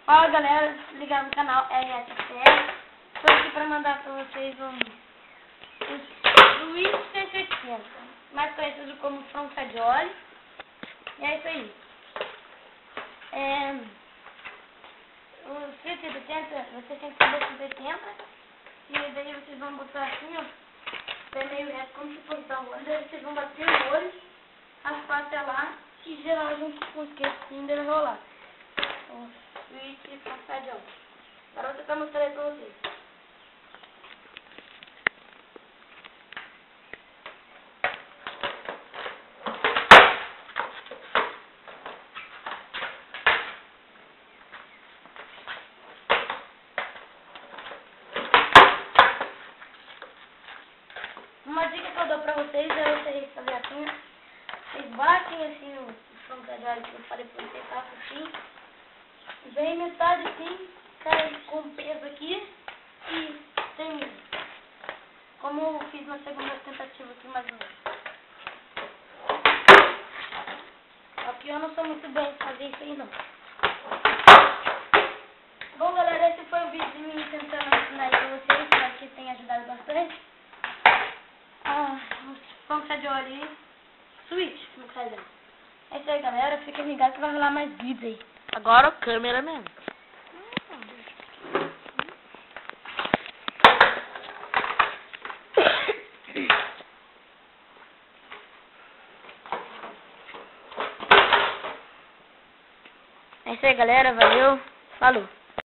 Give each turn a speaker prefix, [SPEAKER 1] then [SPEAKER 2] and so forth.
[SPEAKER 1] Fala galera, se ligar no canal RSFR. Estou aqui para mandar para vocês o Switch 180, mais conhecido como Frontadioli. E é isso aí. O Switch 180, você tem que saber 180. E daí vocês vão botar assim, ó. É meio reto, como se fosse da rua. Daí vocês vão bater o olho, raspar até lá e gerar junto com o skate assim, deve rolar. O Switch Frontadioli. Agora eu vou tentar mostrar aí pra vocês. Uma dica que eu dou pra vocês é vocês fazer assim, vocês batem assim o Frontadioli que eu falei pra vocês, tá assim, vem metade assim, cai com peso aqui e tem, como eu fiz na segunda tentativa aqui mais ou menos. Aqui eu não sou muito bem de fazer isso aí não. Bom galera, esse foi o vídeo de mim tentando ensinar aí pra vocês, espero que tenha ajudado bastante. O Frontadioli Switch, no caso. É isso aí galera, fiquem ligados que vai rolar mais vídeos aí.
[SPEAKER 2] Agora a câmera mesmo.
[SPEAKER 1] É isso aí galera, valeu, falou.